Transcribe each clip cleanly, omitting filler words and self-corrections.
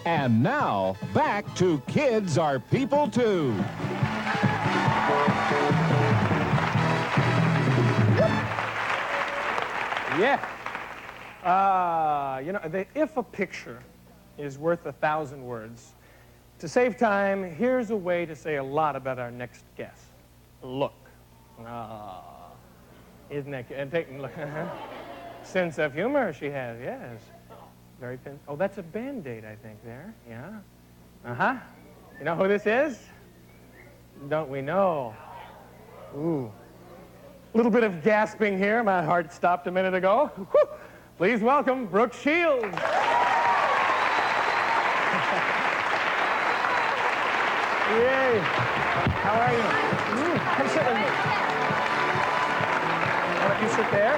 And now, back to Kids Are People Too. Yeah. You know, if a picture is worth 1,000 words, to save time, here's a way to say a lot about our next guest. Look. Isn't that good? And take a look. Sense of humor she has, yes. Very pin. Oh, that's a Band-Aid, I think, there. Yeah. Uh-huh. You know who this is? Don't we know? Ooh. A little bit of gasping here. My heart stopped a minute ago. Please welcome Brooke Shields. Yay. How are you? Come sit with me. Why don't you sit there?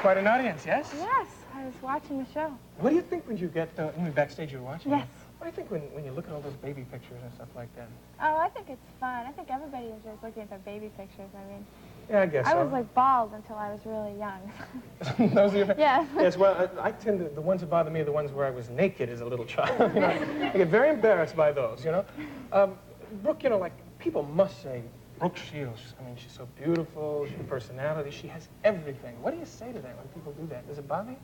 Quite an audience, yes? Yes, I was watching the show. What do you think when you get, backstage you were watching? Yes. What do you think when you look at all those baby pictures and stuff like that? Oh, I think it's fun. I think everybody enjoys looking at their baby pictures. I mean, yeah, I guess so. I was like bald until I was really young. Those are your Yeah. Yes, well, I tend to, the ones that bother me are the ones where I was naked as a little child. You know, I get very embarrassed by those, you know. Brooke, you know, like, people must say, Brooke Shields, I mean, she's so beautiful, she has personality, she has everything. What do you say to that when people do that? Does it bother you?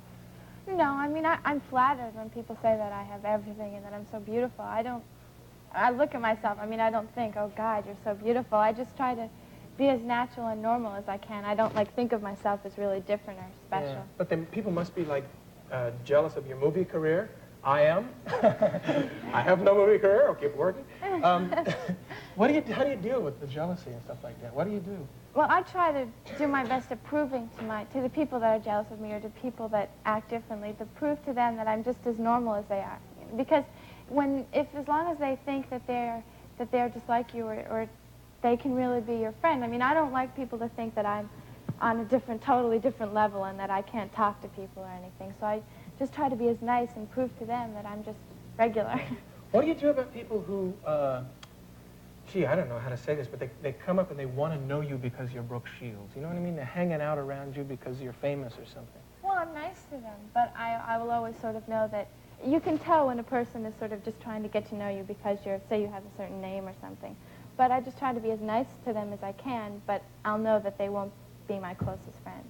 No, I mean, I'm flattered when people say that I have everything and that I'm so beautiful. I look at myself, I mean, I don't think, oh, God, you're so beautiful. I just try to be as natural and normal as I can. I don't, like, think of myself as really different or special. Yeah. But then people must be, like, jealous of your movie career. I am. I have no movie career. I'll keep working. How do you deal with the jealousy and stuff like that? What do you do? Well, I try to do my best at proving to the people that are jealous of me or to people that act differently, to prove to them that I'm just as normal as they are. Because as long as they think that they're just like you or they can really be your friend. I mean, I don't like people to think that I'm on a totally different level and that I can't talk to people or anything. So I just try to be as nice and prove to them that I'm just regular. What do you do about people who, gee, I don't know how to say this, but they come up and they want to know you because you're Brooke Shields. You know what I mean? They're hanging out around you because you're famous or something. Well, I'm nice to them, but I will always sort of know that you can tell when a person is sort of just trying to get to know you because say you have a certain name or something. But I just try to be as nice to them as I can, but I'll know that they won't be my closest friend.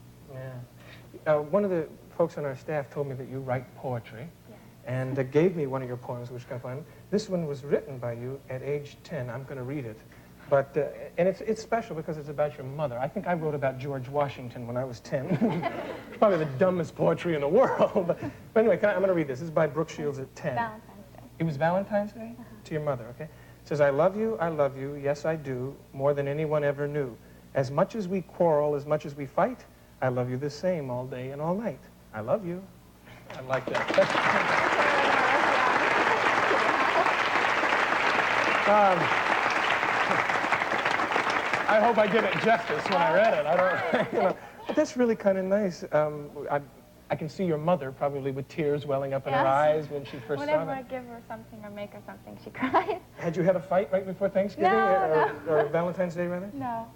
Yeah. One of the folks on our staff told me that you write poetry. Yeah. And gave me one of your poems, which is kind of fun. This one was written by you at age 10. I'm going to read it. But, and it's special because it's about your mother. I think I wrote about George Washington when I was 10. It's probably the dumbest poetry in the world. But anyway, I'm going to read this. This is by Brooke Shields at 10. Valentine's Day. It was Valentine's Day? To your mother, okay? It says, I love you, yes I do, more than anyone ever knew. As much as we quarrel, as much as we fight, I love you the same all day and all night. I love you. I like that. I hope I did it justice when I read it. I don't, you know, but that's really kind of nice. I can see your mother probably with tears welling up in her eyes when she first saw Whenever that. I give her something or make her something, she cries. Had you had a fight right before Thanksgiving? No, or Valentine's Day, rather? No,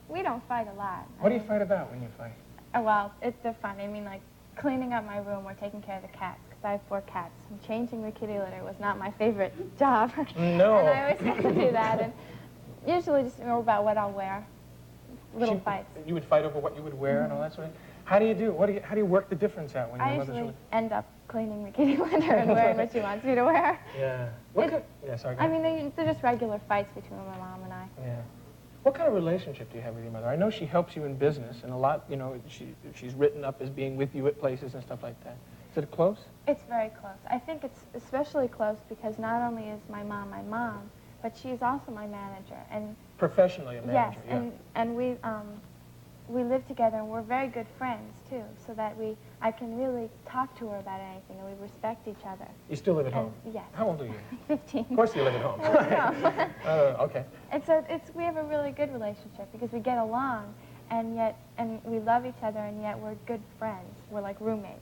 we don't fight a lot. What do you fight about when you fight? Oh, well, they're fun. I mean, like, cleaning up my room or taking care of the cats, because I have 4 cats. And changing the kitty litter was not my favorite job. No. And I always have to do that. And usually just about what I'll wear. Little fights. You would fight over what you would wear and all that sort of thing? How do you do? How do you work the difference out when your I mother's usually end up cleaning the kitty litter and wearing what she wants me to wear. Yeah. Yeah, sorry. I mean, they're just regular fights between my mom and I. Yeah. What kind of relationship do you have with your mother? I know she helps you in business, and a lot, you know, she's written up as being with you at places and stuff like that. Is it close? It's very close. I think it's especially close because not only is my mom, but she's also my manager. And professionally a manager, yes, and we live together, and we're very good friends, too, so that I can really talk to her about anything, and we respect each other. You still live at home? Yes. How old are you? 15. Of course you live at home. Okay. And so we have a really good relationship because we get along, and we love each other, and yet we're good friends. We're like roommates.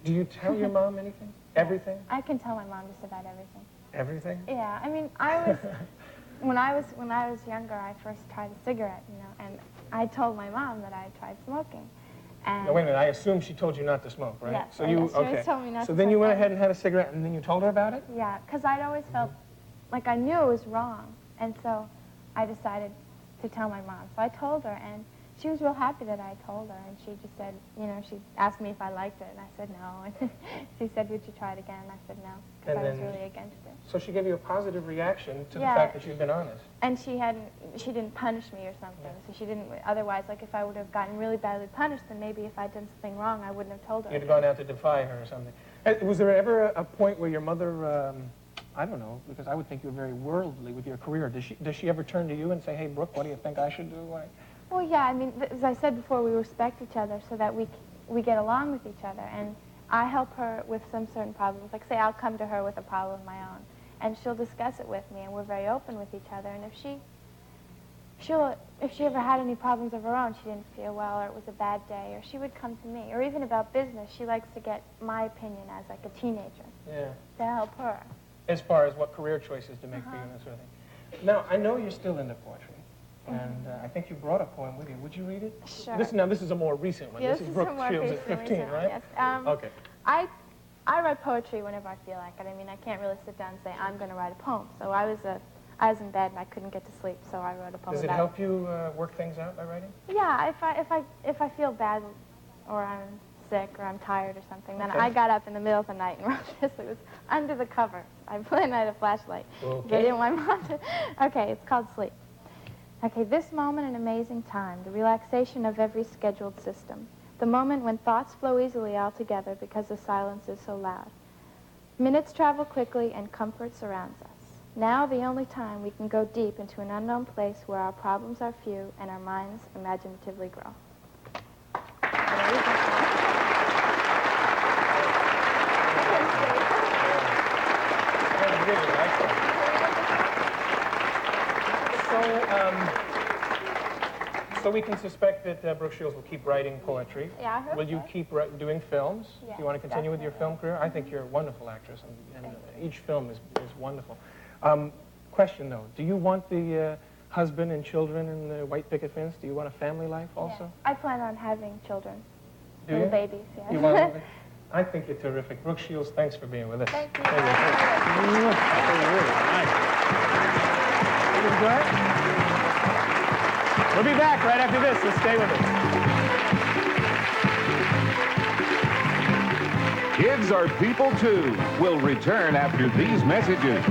Do you tell your mom anything? Everything? I can tell my mom just about everything. Everything? Yeah, I mean, when I was younger, I first tried a cigarette, you know, and I told my mom that I had tried smoking. And now, wait a minute, I assume she told you not to smoke, right? Yes, so she you, always okay. told me not so to then you smoke. went ahead and had a cigarette, and then you told her about it? Yeah, because I'd always felt like I knew it was wrong, and so I decided to tell my mom. So I told her, and she was real happy that I told her, and she just said, you know, she asked me if I liked it, and I said no, and she said, would you try it again? And I said no, because I was really against it. So she gave you a positive reaction to Yeah. the fact that you'd been honest. And she didn't punish me or something, so she didn't, otherwise, like if I would have gotten really badly punished, then maybe if I'd done something wrong, I wouldn't have told her. You'd have gone out to defy her or something. Was there ever a point where your mother, I don't know, because I would think you were very worldly with your career. Does she ever turn to you and say, hey, Brooke, what do you think I should do? Well, yeah, I mean, as I said before, we respect each other so that we get along with each other. And I help her with some certain problems. Like, say, I'll come to her with a problem of my own, and she'll discuss it with me, and we're very open with each other. And if she ever had any problems of her own, she didn't feel well, or it was a bad day, or she would come to me. Or even about business, she likes to get my opinion as, like, a teenager. Yeah. To help her. As far as what career choices to make for you and that sort of thing. Now, I know you're still into poetry. And I think you brought a poem with you. Would you read it? Sure. This is a more recent one. Yeah, this is Brooke Shields at 15, right? Yes. Okay. I write poetry whenever I feel like it. I mean, I can't really sit down and say, I'm going to write a poem. So I was in bed and I couldn't get to sleep, so I wrote a poem. Does it help you work things out by writing? Yeah, if I feel bad or I'm sick or I'm tired or something, then I got up in the middle of the night and wrote this. It was under the cover. I planned I had a flashlight. Okay. I didn't want mom to... Okay, it's called Sleep. Okay, this moment, an amazing time, the relaxation of every scheduled system, the moment when thoughts flow easily all together because the silence is so loud. Minutes travel quickly and comfort surrounds us. Now the only time we can go deep into an unknown place where our problems are few and our minds imaginatively grow. So we can suspect that Brooke Shields will keep writing poetry. Yeah, I hope Will you so. keep doing films? Yeah, Do you want to continue with your film definitely. career? I think you're a wonderful actress, and each film is wonderful. Question, though. Do you want the husband and children and the white picket fence? Do you want a family life also? Yeah. I plan on having children. Do Little you? babies, yes. You want to? I think you're terrific. Brooke Shields, thanks for being with us. Thank you. Did you enjoy it? We'll be back right after this, so stay with us. Kids are people too. Will return after these messages.